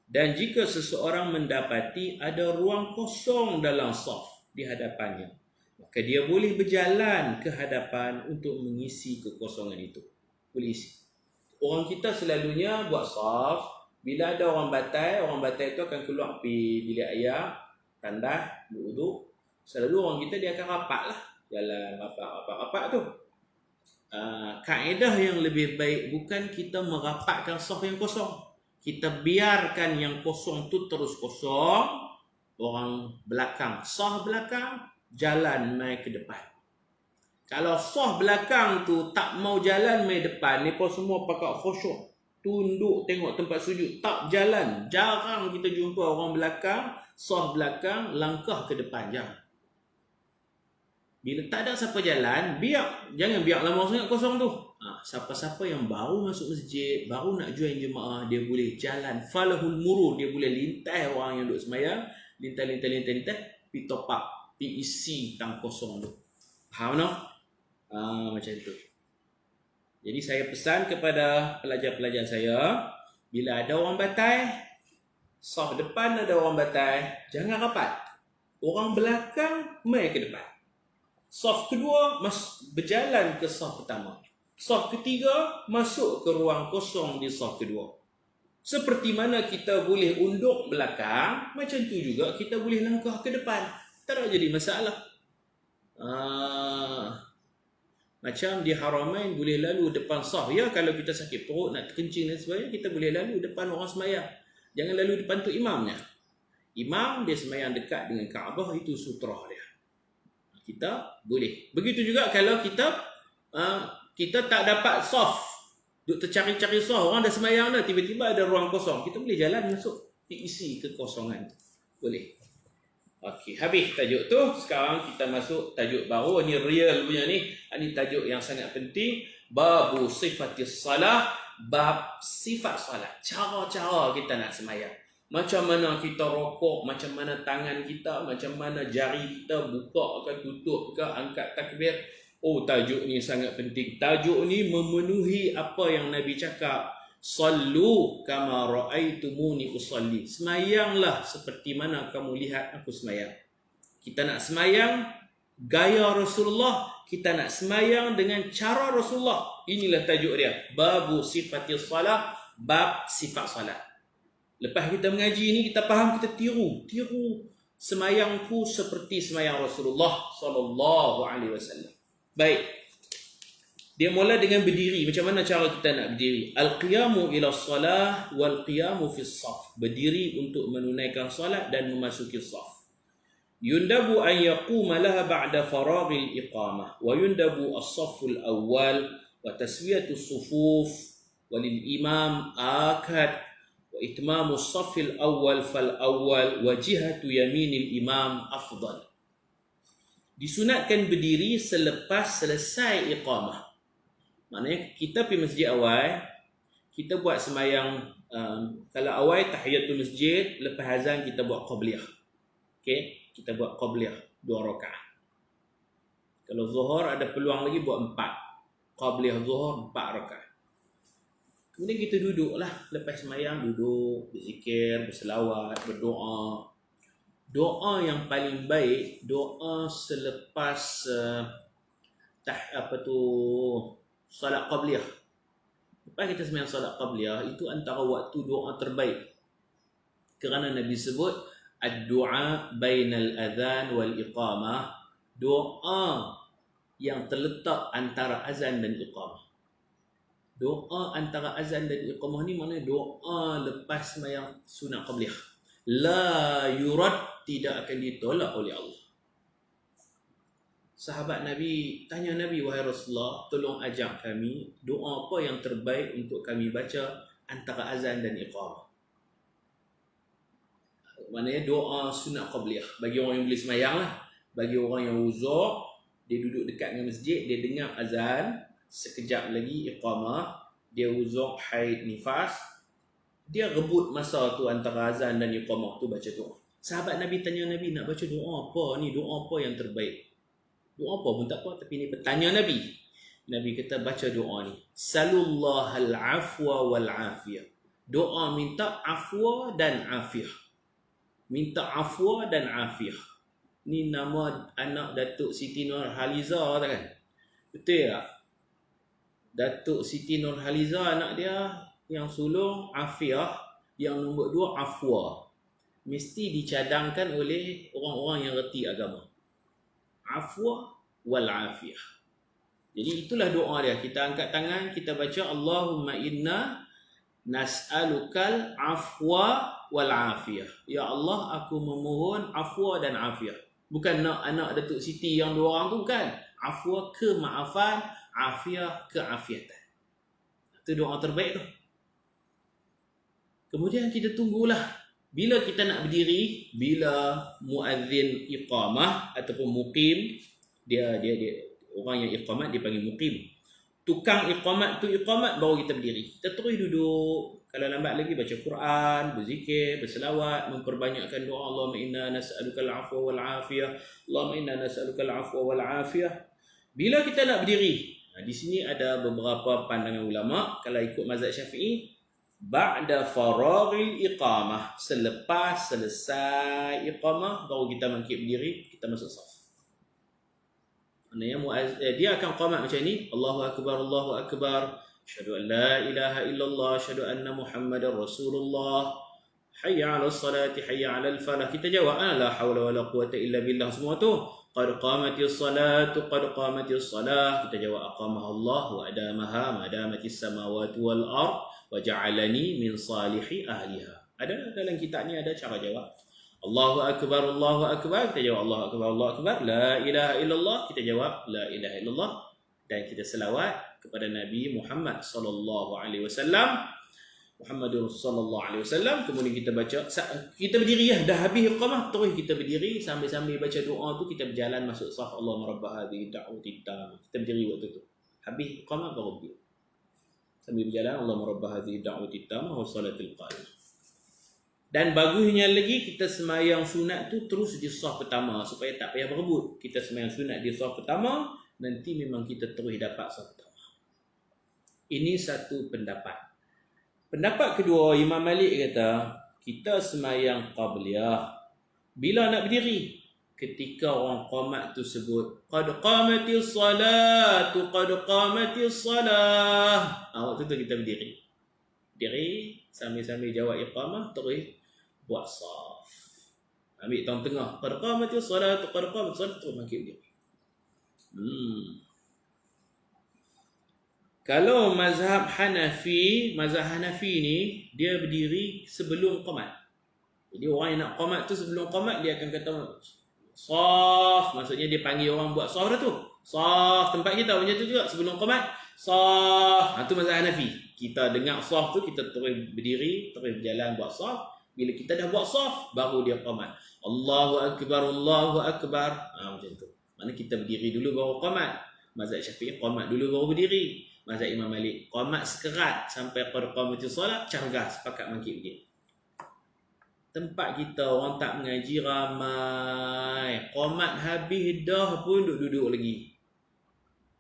Dan jika seseorang mendapati ada ruang kosong dalam saf di hadapannya, maka dia boleh berjalan ke hadapan untuk mengisi kekosongan itu. Boleh isi. Orang kita selalunya buat saf, bila ada orang batai itu akan keluar pergi bilik air, tandas, duduk. Selalu orang kita dia akan rapat lah. Jalan rapat tu. Kaedah yang lebih baik bukan kita merapatkan saf yang kosong. Kita biarkan yang kosong tu terus kosong. Orang belakang, saf belakang, jalan mai ke depan. Kalau saf belakang tu tak mau jalan mai depan, mereka semua pakai khusyuk, tunduk tengok tempat sujud, tak jalan. Jarang kita jumpa orang belakang, saf belakang langkah ke depan, jangan. Bila tak ada siapa jalan, jangan biar lama sangat kosong tu. Siapa-siapa yang baru masuk masjid, baru nak join jemaah, dia boleh jalan falahul murur, dia boleh lintas orang yang duduk sembahyang, lintas, pergi top up, pergi isi tang kosong tu. Faham tak? Macam tu. Jadi saya pesan kepada pelajar-pelajar saya, bila ada orang batai, saf depan ada orang batai, jangan rapat. Orang belakang mai ke depan. Saf kedua berjalan ke saf pertama. Saf ketiga masuk ke ruang kosong di saf kedua. Seperti mana kita boleh unduk belakang, macam tu juga kita boleh langkah ke depan. Tak ada jadi masalah. Macam di Haramain boleh lalu depan saf. Ya, kalau kita sakit perut, nak terkencing dan sebagainya, kita boleh lalu depan orang sembahyang. Jangan lalu depan tu imamnya. Imam dia sembahyang dekat dengan Kaabah, itu sutrah dia. Kita boleh. Begitu juga kalau kita tak dapat saf, duk tercari-cari saf, orang dah sembahyang dah, tiba-tiba ada ruang kosong, kita boleh jalan masuk, isi kekosongan. Boleh. Okey, habis tajuk tu. Sekarang kita masuk tajuk baru. Ni real punya ni. Ini tajuk yang sangat penting. Babu sifatis salah. Bab sifat salat. Cara-cara kita nak sembahyang. Macam mana kita rokok, macam mana tangan kita, macam mana jari kita buka ke tutup ke, angkat takbir. Oh, tajuk ni sangat penting. Tajuk ni memenuhi apa yang Nabi cakap. Sallu kama ra'aitumuni usalli. Semayanglah seperti mana kamu lihat aku semayang. Kita nak semayang gaya Rasulullah, kita nak semayang dengan cara Rasulullah. Inilah tajuk dia. Babu sifatil salat, bab sifat salat. Lepas kita mengaji ni, kita faham, kita tiru semayangku seperti semayang Rasulullah sallallahu alaihi wasallam. Baik. Dia mula dengan berdiri. Macam mana cara kita nak berdiri? Al-qiyamu ila salah wal qiyamu fi saf. Berdiri untuk menunaikan salat dan memasuki saf. Yundabu an yaquma laha ba'da faraghil iqamah wa yundabu as-safful awwal wa taswiyatu as-sufuf walil imam akad wa itmamu as-saffil awwal fal awwal wa jihatu yaminil imam afdal. Disunatkan berdiri selepas selesai iqamah. Maknanya kita pergi masjid awal, kita buat semayang, kalau awal tahiyatul masjid, lepas azan kita buat qabliyah. Okey, kita buat qabliyah 2 rakaat. Kalau zuhur ada peluang lagi buat 4. Qabliyah zuhur 4 rakaat. Kemudian kita duduklah, lepas semayang duduk, berzikir, berselawat, berdoa. Doa yang paling baik, doa selepas salat qabliyah. Lepas kita sembahyang salat qabliyah, itu antara waktu doa terbaik. Kerana Nabi sebut ad-du'a bainal adhan wal iqamah, doa yang terletak antara azan dan iqamah. Doa antara azan dan iqamah ni maknanya doa lepas sembahyang sunat qabliyah. La yurad, tidak akan ditolak oleh Allah. Sahabat Nabi tanya Nabi, wahai Rasulullah, tolong ajar kami doa apa yang terbaik untuk kami baca antara azan dan iqamah. Maknanya doa sunat qabliyah. Bagi orang yang boleh semayang lah. Bagi orang yang uzur, dia duduk dekat dengan masjid, dia dengar azan, sekejap lagi iqamah, dia uzur, haid, nifas, dia rebut masa tu antara azan dan iqamah tu baca doa. Sahabat Nabi tanya Nabi, nak baca doa apa ni? Doa apa yang terbaik? Doa apa pun tak apa, tapi ni bertanya Nabi. Nabi kata baca doa ni. Salullahal afwa wal afiyah. Doa minta afwa dan afiyah. Minta afwa dan afiyah. Ni nama anak Datuk Siti Nurhaliza kan? Betul tak? Datuk Siti Nurhaliza anak dia, yang sulung afiyah, yang nombor 2 afwa. Mesti dicadangkan oleh orang-orang yang reti agama. Afwa wal afiyah. Jadi itulah doa dia. Kita angkat tangan, kita baca Allahumma inna nas'alukal afwa wal afiyah. Ya Allah, aku memohon afwa dan afiyah. Bukan nak anak Datuk Siti yang 2 orang tu, bukan. Afwa kemaafan, afiyah keafiatan. Itu doa terbaik tu. Kemudian kita tunggulah. Bila kita nak berdiri, bila muazzin iqamah ataupun muqim, dia orang yang iqamat dia panggil muqim. Tukang iqamat tu iqamat, baru kita berdiri. Kita terus duduk. Kalau lambat lagi baca Quran, berzikir, berselawat, memperbanyakkan doa Allahumma inna nas'alukal afwa wal afiyah. Allahumma inna nas'alukal afwa wal afiyah. Bila kita nak berdiri, di sini ada beberapa pandangan ulama. Kalau ikut mazhab Syafi'i, ba'da faraghil iqamah, selepas selesai iqamah baru kita bangkit berdiri, kita masuk saf. Maknanya dia akan qamat macam ni, Allahu akbar, Allahu akbar, asyhadu an la ilaha illallah, asyhadu anna Muhammadar Rasulullah, hayya 'alas salati, hayya 'alal falah. Kita jawab la haula wala quwata illa billah, semua tu. Qad qamatis salatu, qad qamatis salah. Kita jawab aqamah Allah wa adamaha ma damatis samawati wal ard wa ja'alani min salihi ahliha. Ada dalam kitab ni ada cara jawab. Allahu akbar, Allahu akbar. Kita jawab Allahu akbar, Allahu akbar. La ilaha illallah. Kita jawab la ilaha illallah. Dan kita selawat kepada Nabi Muhammad sallallahu alaihi wasallam. Muhammadur sallallahu alaihi wasallam. Kemudian kita baca, kita berdiri dah habis iqamah, terus kita berdiri sambil-sambil baca doa tu, kita berjalan masuk saf. Allahumma rabb hadhihi da'wati tammah. Kita berdiri waktu tu. Habis iqamah baru berdiri. Sambil berjalan Allahumma rabb hadhihi da'wati tammah wa salatil qa'imah. Dan bagusnya lagi, kita semayang sunat tu terus di saf pertama supaya tak payah berebut. Kita semayang sunat di saf pertama, nanti memang kita terus dapat saf pertama. Ini satu pendapat. Pendapat kedua, Imam Malik kata, kita semayang qabliyah. Bila nak berdiri? Ketika orang qamat tu sebut, qad qamatis salatu, qad qamatis salah. Waktu tu kita berdiri. Berdiri, sambil-sambil jawab iqamah, terus buat saf. Ambil tengah-tengah. Qad qamatis salatu, qad qamatis salah, terus bangkit berdiri. Kalau mazhab Hanafi ni dia berdiri sebelum qamat. Jadi orang yang nak qamat tu sebelum qamat dia akan kata saf, maksudnya dia panggil orang buat saf dah tu. Saf, tempat kita macam tu juga sebelum qamat. Saf, tu mazhab Hanafi. Kita dengar saf tu, kita terus berdiri, terus berjalan buat saf. Bila kita dah buat saf, baru dia qamat. Allahu akbar, Allahu akbar. Macam tu. Mana kita berdiri dulu baru qamat. Mazhab Syafi'i qamat dulu baru berdiri. Mazhab Imam Malik qamat sekerat sampai qad qamatis solat, cargas sepakat bangkit berdiri. Tempat kita orang tak mengaji ramai. Qamat habis dah pun duduk lagi.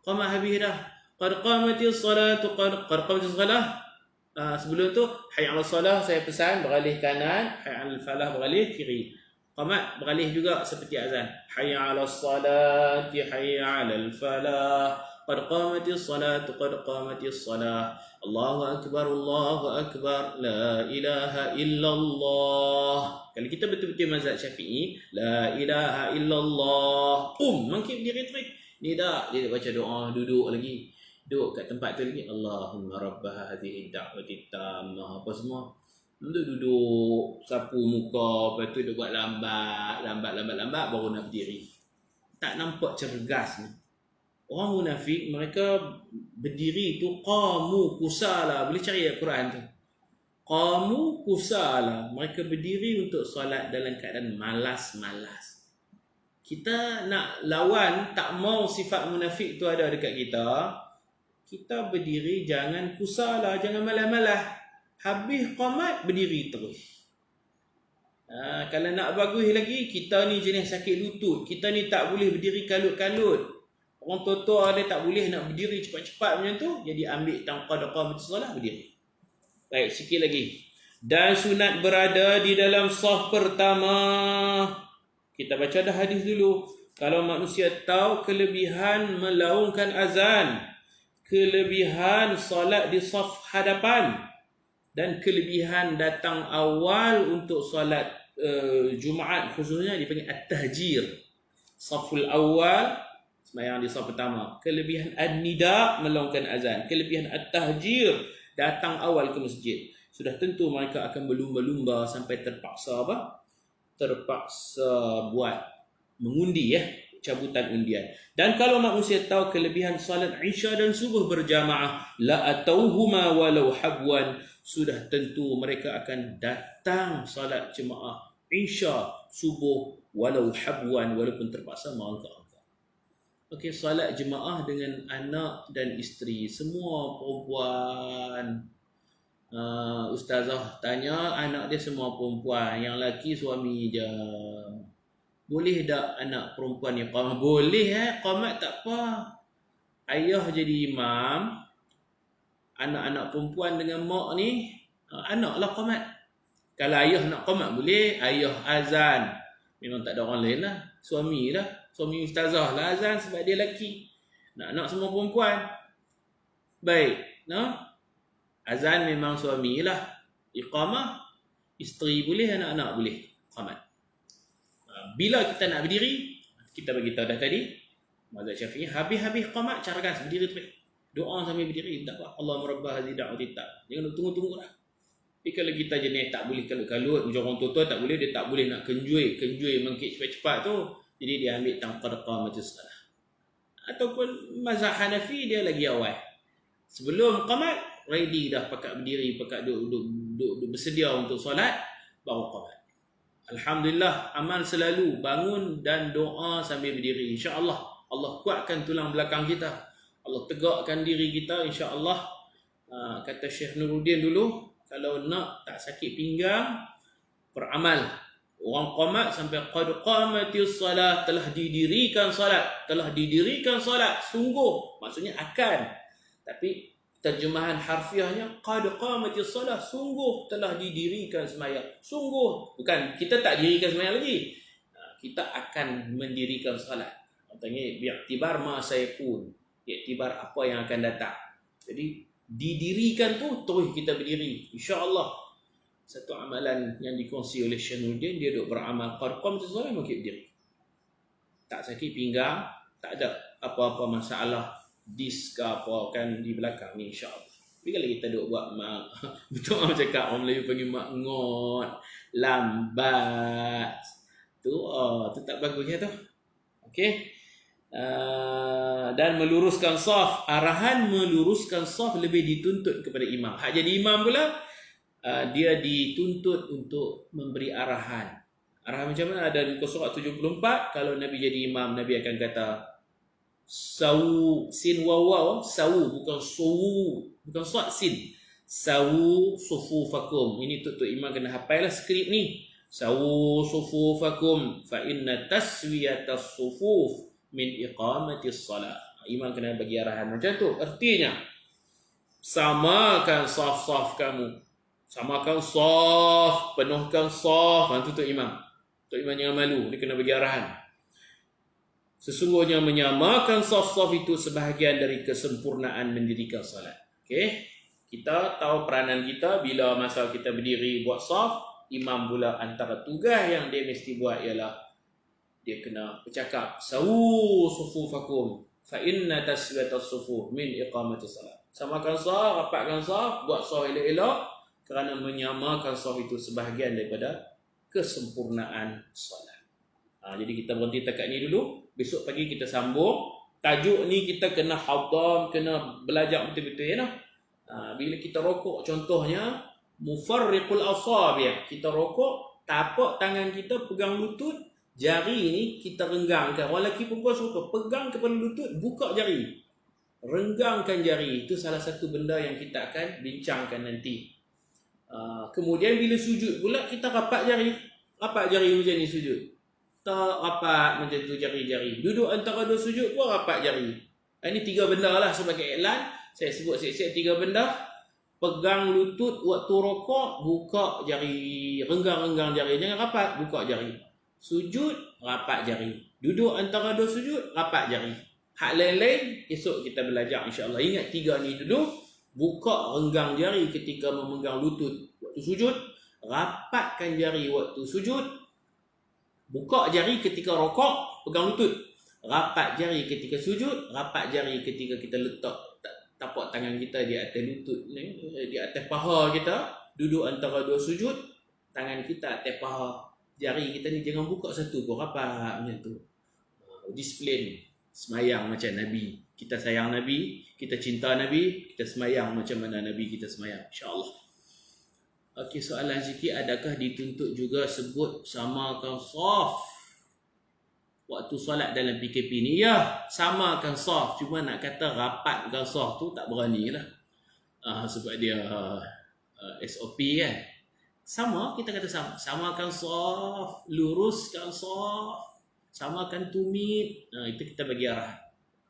Qamat habis dah. Qad qamatis salatu, qad qamatis salah. Sebelum tu hayya 'alas salah, saya pesan beralih kanan, hayya 'alal falah beralih kiri. Qamat beralih juga seperti azan. Hayya 'alas salati, hayya 'alal falah. Qad qamatis salatu, qad qamatis salah. Allahu akbar, Allahu akbar. La ilaha illallah. Kalau kita betul-betul mazhab Syafi'i, la ilaha illallah. Bangkit berdiri terus. Ni dah dia baca doa, duduk lagi. Duduk kat tempat tu lagi. Allahumma rabb hadhihi da'wati tammah. Apa semua. Duduk, sapu muka, lepas tu dia buat lambat baru nak berdiri. Tak nampak cergas ni. Orang munafik, mereka berdiri tu qamu kusala. Boleh cari Al-Quran tu. Qamu kusala. Mereka berdiri untuk solat dalam keadaan malas-malas. Kita nak lawan, tak mau sifat munafik tu ada dekat kita. kita berdiri jangan kusala, jangan malah-malah. Habis qamat berdiri terus. Kalau nak bagus lagi, kita ni jenis sakit lutut. Kita ni tak boleh berdiri kalut-kalut. Orang tua-tua dia tak boleh nak berdiri cepat-cepat macam tu. Jadi ambil tangqad qamatus solah berdiri. Baik, sikit lagi. Dan sunat berada di dalam saf pertama. Kita baca dah hadis dulu. Kalau manusia tahu kelebihan melaungkan azan, kelebihan solat di saf hadapan, dan kelebihan datang awal untuk solat Jumaat, khususnya dipanggil at-tahjir, saful awal, sembahyang di saf pertama. Kelebihan an-nida, melaungkan azan. Kelebihan at-tahjir, datang awal ke masjid. Sudah tentu mereka akan berlumba-lumba sampai terpaksa apa? Terpaksa buat mengundi, cabutan undian. Dan kalau manusia tahu kelebihan salat Isya dan subuh berjamaah, la atauhuma walau habwan, sudah tentu mereka akan datang salat jemaah Isya subuh walau habwan, walaupun terpaksa mengangkat-angkat. Okey, salat jemaah dengan anak dan isteri, semua perempuan. Ustazah tanya, anak dia semua perempuan, yang lelaki suami je. Boleh tak anak perempuan ni qamat? Boleh, qamat tak apa. Ayah jadi imam, anak-anak perempuan dengan mak ni, anaklah qamat. Kalau ayah nak qamat boleh, ayah azan. Memang tak ada orang lain lah, suami lah. Suami ustazah lah azan sebab dia lelaki. Anak-anak semua perempuan. Baik, azan memang suami lah. Iqamah, isteri boleh, anak-anak boleh qamat. Bila kita nak berdiri, kita bagi tahu dah tadi, mazhab Syafi'i, habis-habis qamat carakan berdiri terus. Doa sambil berdiri, tak apa. Allahumma rabbah hadhihi da'wati ta. Jangan tunggu-tunggu lah. Tapi kalau kita jenis tak boleh kalut-kalut, macam orang tua-tua tak boleh, dia tak boleh nak kenjui mengkit cepat-cepat tu, jadi dia ambil tangqad qamatus salah. Ataupun mazhab Hanafi, dia lagi awal. Sebelum qamat, ready dah pakat berdiri, pakat duduk bersedia untuk solat, baru qamat. Alhamdulillah, amal selalu bangun dan doa sambil berdiri. InsyaAllah Allah kuatkan tulang belakang kita, Allah tegakkan diri kita, insya-Allah. Kata Syekh Nuruddin dulu, kalau nak tak sakit pinggang, beramal. Orang qamat sampai qad qamatis salat, telah didirikan salat, sungguh, maksudnya akan. Tapi terjemahan harfiahnya qad qamatis salat, sungguh telah didirikan sembahyang. Sungguh, bukan kita tak dirikan sembahyang lagi. Kita akan mendirikan salat. Katanya bi'tibar ma sayakun, iktibar apa yang akan datang. Jadi didirikan tu terus kita berdiri, insya-Allah. Satu amalan yang dikongsi oleh Syekh Nuruddin, dia duk beramal qad qamatis salat, mungkin berdiri. Tak sakit pinggang, tak ada apa-apa masalah disk ke apa kan di belakang ni, insya-Allah. Tapi kalau kita duk buat betul orang cakap, orang Melayu panggil makngot, lambat, tu tak bagus ya tu. Okey. Dan meluruskan saf, arahan meluruskan saf lebih dituntut kepada imam. Hak jadi imam pula, dia dituntut untuk memberi arahan. Arahan macam mana? Ada di surat 74, kalau Nabi jadi imam, Nabi akan kata sawu, sin wawaw, sawu, bukan suwu, bukan suat sin, sawu sufufakum. Ini tutup imam kena hafal lah skrip ni. Sawu sufufakum fa inna taswiyatas sufuf min iqamatis salat. Imam kena bagi arahan macam tu. Artinya, samakan saf-saf kamu. Samakan saf, penuhkan saf. Itu tu imam. Tu imam jangan malu, dia kena bagi arahan. Sesungguhnya menyamakan saf-saf itu sebahagian dari kesempurnaan mendirikan salat. Okey. Kita tahu peranan kita bila masa kita berdiri buat saf, imam pula antara tugas yang dia mesti buat ialah dia kena bercakap sawu sufufakum fa inna taswiyatas sufuf min iqamatis salat. Samakan saf, rapatkan saf, buat saf elok-elok, kerana menyamakan saf itu sebahagian daripada kesempurnaan solat. Jadi kita berhenti takat ni dulu. Besok pagi kita sambung. Tajuk ni kita kena hadam, kena belajar betul-betul ya. Bila kita rokok contohnya mufarriqul asabi', kita rokok, tapak tangan kita pegang lutut, jari ni kita renggangkan. Orang lelaki perempuan suka pegang kepala lutut, buka jari. renggangkan jari. Itu salah satu benda yang kita akan bincangkan nanti. Kemudian bila sujud pula kita rapat jari. Rapat jari macam ni sujud. Tak rapat macam tu jari-jari. Duduk antara dua sujud pun rapat jari. Ini 3 benda lah sebagai iklan. Saya sebut siap-siap 3 benda. Pegang lutut waktu rokok, buka jari. Renggang-renggang jari. Jangan rapat, buka jari. Sujud, rapat jari. Duduk antara dua sujud, rapat jari. Hak lain-lain, esok kita belajar insya-Allah. Ingat 3 ni dulu. Buka renggang jari ketika memegang lutut waktu sujud. Rapatkan jari waktu sujud. Buka jari ketika rokok, pegang lutut. Rapat jari ketika sujud. Rapat jari ketika kita letak tapak tangan kita di atas lutut ni, di atas paha kita. Duduk antara dua sujud. Tangan kita atas paha. Jari kita ni jangan buka satu pun, rapat macam tu. Disiplin. Semayang macam Nabi. Kita sayang Nabi, kita cinta Nabi, kita semayang macam mana Nabi kita semayang, insya-Allah. Okey, soalan sikit, adakah dituntut juga sebut samakan saf waktu solat dalam PKP ni? Ya, samakan saf, cuma nak kata rapatkan saf tu tak berani lah. Sebab dia SOP kan. Sama, kita kata sama. Samakan saf, luruskan saf, samakan tumit. Itu kita bagi arah.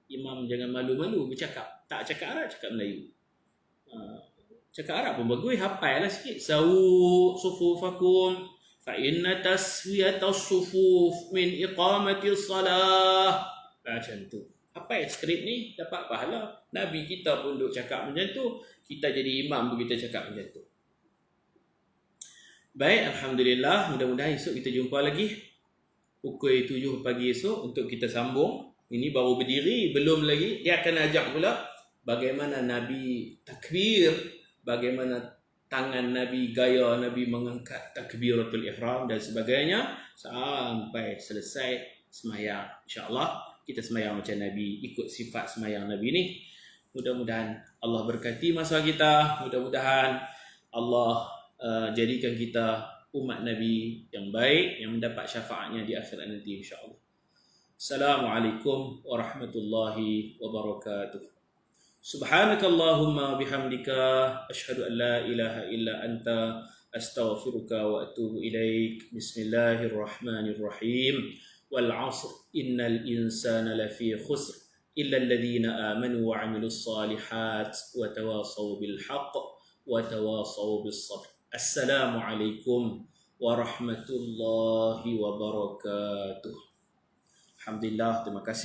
Imam jangan malu-malu bercakap. Tak cakap Arab, cakap Melayu. Cakap Arab pun bagus. Hafal lah sikit. Sawu sufufakum fa inna taswiyatas sufuf min iqamatis salah. Macam tu. Hafal skrip ni, dapat pahala. Nabi kita pun duk cakap macam tu. Kita jadi imam pun kita cakap macam tu. Baik, Alhamdulillah. Mudah-mudahan esok kita jumpa lagi. Pukul 7 pagi esok untuk kita sambung. Ini baru berdiri, belum lagi. Dia akan ajak pula bagaimana Nabi takbir, bagaimana tangan Nabi, gaya Nabi mengangkat takbiratul ihram dan sebagainya sampai selesai semayang. InsyaAllah kita semayang macam Nabi, ikut sifat semayang Nabi ni. Mudah-mudahan Allah berkati masa kita. Mudah-mudahan Allah jadikan kita umat Nabi yang baik, yang mendapat syafaatnya di akhirat nanti insya-Allah. Assalamualaikum warahmatullahi wabarakatuh. Subhanakallahumma bihamdika asyhadu an la ilaha illa anta astaghfiruka wa atubu ilaik. Bismillahirrahmanirrahim. Wal 'asr innal insana lafi khusr illa alladhina amanu wa 'amilus salihat wa tawasaw bil haqq wa tawasaw bis sabr. Assalamualaikum warahmatullahi wabarakatuh. Alhamdulillah, terima kasih.